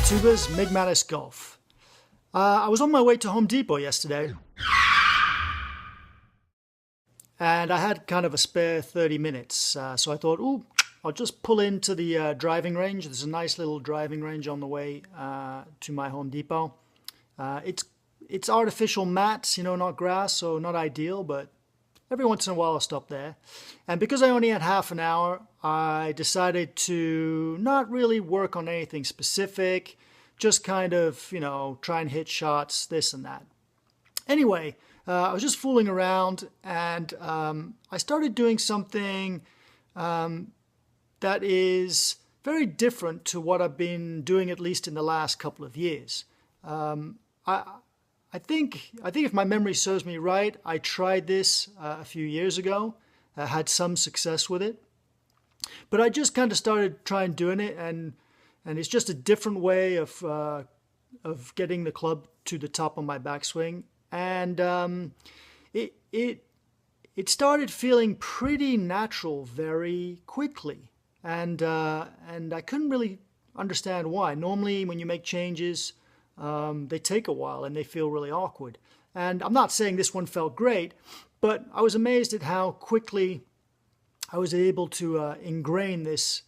YouTubers, MIGMATIS Golf. I was on my way to Home Depot yesterday and I had kind of a spare 30 minutes. So I thought, ooh, I'll just pull into the driving range. There's a nice little driving range on the way to my Home Depot. It's artificial mats, not grass, so not ideal, but every once in a while I'll stop there. And because I only had half an hour, I decided to not really work on anything specific, just kind of, try and hit shots, this and that. Anyway, I was just fooling around and I started doing something that is very different to what I've been doing, at least in the last couple of years. I think if my memory serves me right, I tried this a few years ago. I had some success with it. But I just kind of started trying doing it, and it's just a different way of getting the club to the top of my backswing. And it started feeling pretty natural very quickly. And I couldn't really understand why. Normally when you make changes, they take a while and they feel really awkward. And I'm not saying this one felt great, but I was amazed at how quickly I was able to ingrain this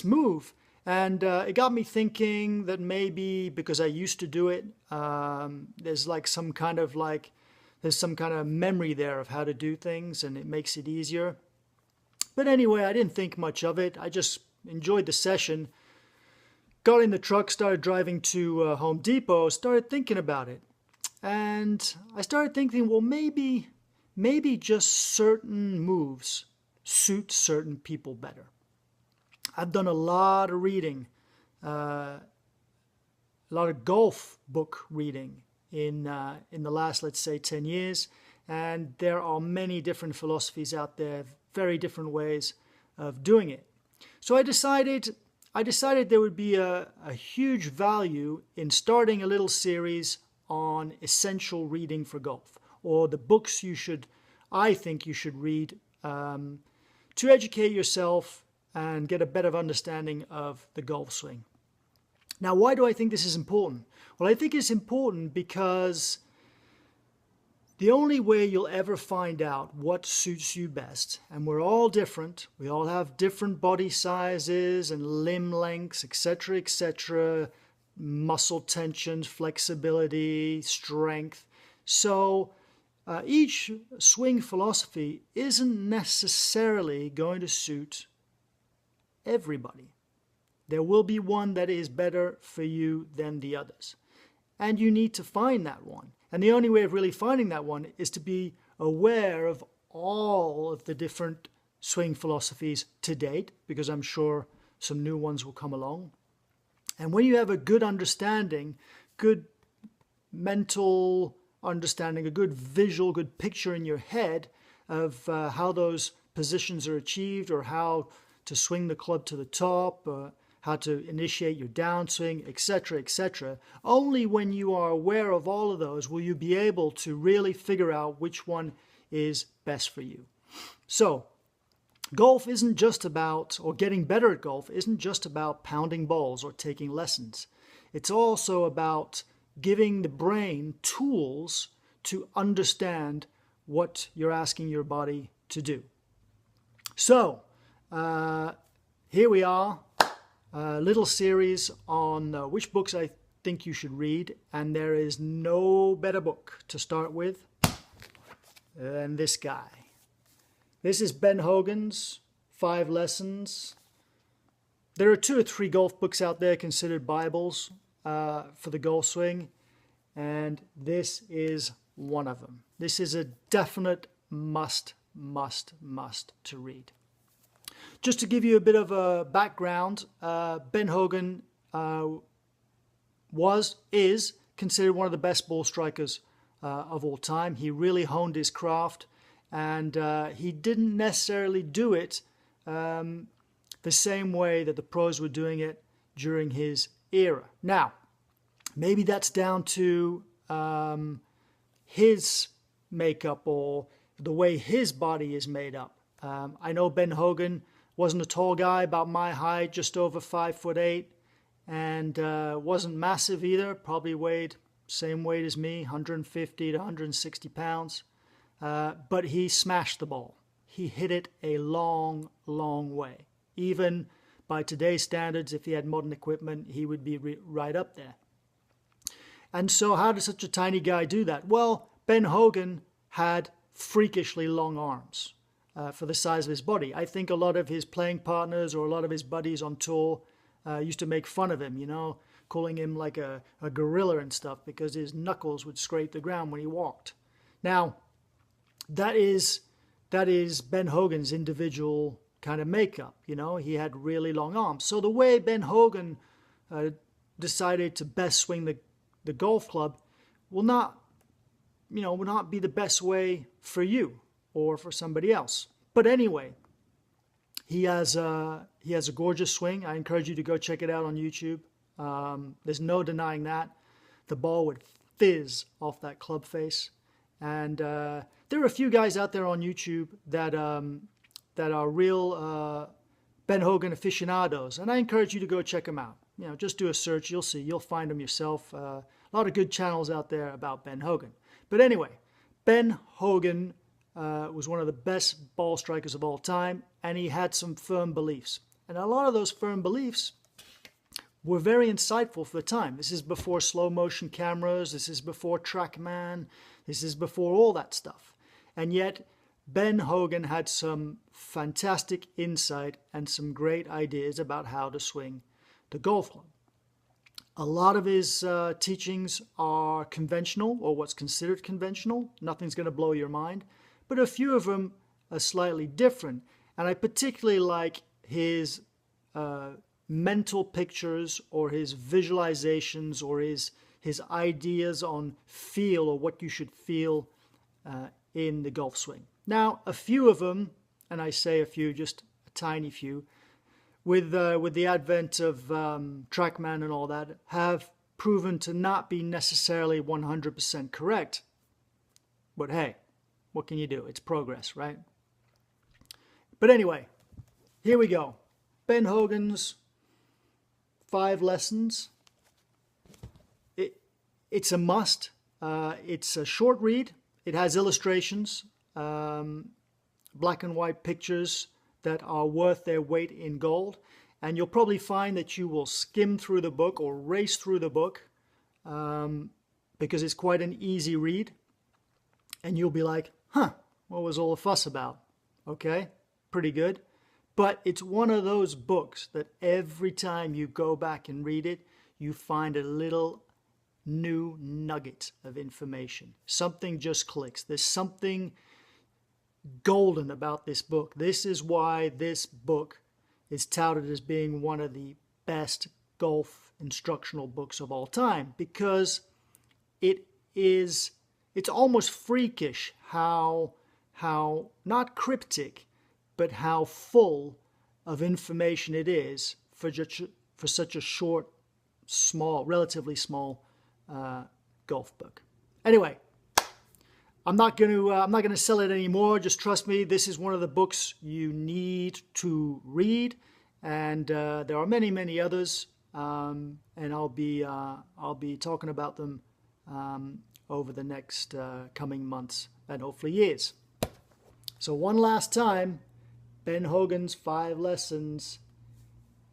move. And it got me thinking that maybe because I used to do it, there's some kind of memory there of how to do things, and it makes it easier. But anyway, I didn't think much of it. I just enjoyed the session. Got in the truck, started driving to Home Depot, started thinking about it. And I started thinking, well, maybe just certain moves suit certain people better. I've done a lot of reading, a lot of golf book reading in the last, let's say, 10 years. And there are many different philosophies out there, very different ways of doing it. So I decided there would be a huge value in starting a little series on essential reading for golf, or the books I think you should read to educate yourself and get a better understanding of the golf swing. Now, why do I think this is important? Well, I think it's important because the only way you'll ever find out what suits you best, and we're all different, we all have different body sizes and limb lengths, etc., muscle tensions, flexibility, strength. So each swing philosophy isn't necessarily going to suit everybody. There will be one that is better for you than the others. And you need to find that one. And the only way of really finding that one is to be aware of all of the different swing philosophies to date, because I'm sure some new ones will come along. And when you have a good understanding, good mental understanding, a good visual, good picture in your head of how those positions are achieved, or how to swing the club to the top, how to initiate your downswing, etc., only when you are aware of all of those will you be able to really figure out which one is best for you. So golf isn't just about, or getting better at golf isn't just about pounding balls or taking lessons. It's also about giving the brain tools to understand what you're asking your body to do. So here we are, a little series on which books I think you should read, and there is no better book to start with than this guy. This is Ben Hogan's 5 Lessons. There are 2 or 3 golf books out there considered Bibles for the golf swing, and this is one of them. This is a definite must to read. Just to give you a bit of a background, Ben Hogan is considered one of the best ball strikers of all time. He really honed his craft, and he didn't necessarily do it the same way that the pros were doing it during his era. Now, maybe that's down to his makeup or the way his body is made up. I know Ben Hogan wasn't a tall guy, about my height, just over 5'8", and wasn't massive either. Probably weighed same weight as me, 150 to 160 pounds. But he smashed the ball. He hit it a long, long way. Even by today's standards, if he had modern equipment, he would be right up there. And so how does such a tiny guy do that? Well, Ben Hogan had freakishly long arms for the size of his body. I think a lot of his playing partners or a lot of his buddies on tour used to make fun of him, you know, calling him like a gorilla and stuff because his knuckles would scrape the ground when he walked. Now, that is Ben Hogan's individual kind of makeup, you know. He had really long arms. So the way Ben Hogan decided to best swing the golf club will not be the best way for you or for somebody else. But anyway, he has a gorgeous swing. I encourage you to go check it out on YouTube. There's no denying that. The ball would fizz off that club face. And there are a few guys out there on YouTube that are real Ben Hogan aficionados, and I encourage you to go check them out. You know, just do a search. You'll find them yourself. A lot of good channels out there about Ben Hogan. But anyway, Ben Hogan was one of the best ball strikers of all time, and he had some firm beliefs. And a lot of those firm beliefs were very insightful for the time. This is before slow motion cameras. This is before TrackMan. This is before all that stuff. And yet, Ben Hogan had some fantastic insight and some great ideas about how to swing the golf club. A lot of his teachings are conventional, or what's considered conventional. Nothing's going to blow your mind. But a few of them are slightly different. And I particularly like his mental pictures or his visualizations or his ideas on feel or what you should feel in the golf swing. Now, a few of them, and I say a few, just a tiny few, with the advent of TrackMan and all that, have proven to not be necessarily 100% correct. But hey, what can you do? It's progress, right? But anyway, here we go. Ben Hogan's 5 lessons. It's a must. It's a short read. It has illustrations, black and white pictures that are worth their weight in gold. And you'll probably find that you will skim through the book or race through the book because it's quite an easy read. And you'll be like, huh, what was all the fuss about? Okay, pretty good. But it's one of those books that every time you go back and read it, you find a little new nugget of information. Something just clicks. There's something golden about this book. This is why this book is touted as being one of the best golf instructional books of all time, because it's almost freakish how not cryptic, but how full of information it is for such a short, relatively small golf book. Anyway, I'm not going to sell it anymore. Just trust me. This is one of the books you need to read, and there are many, many others, and I'll be talking about them over the next coming months and hopefully years. So one last time, Ben Hogan's 5 Lessons.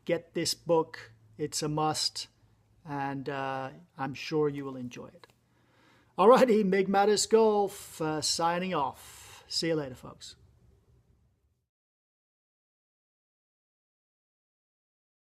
Get this book. It's a must. And I'm sure you will enjoy it. Alrighty, MIGMATIS Golf signing off. See you later, folks.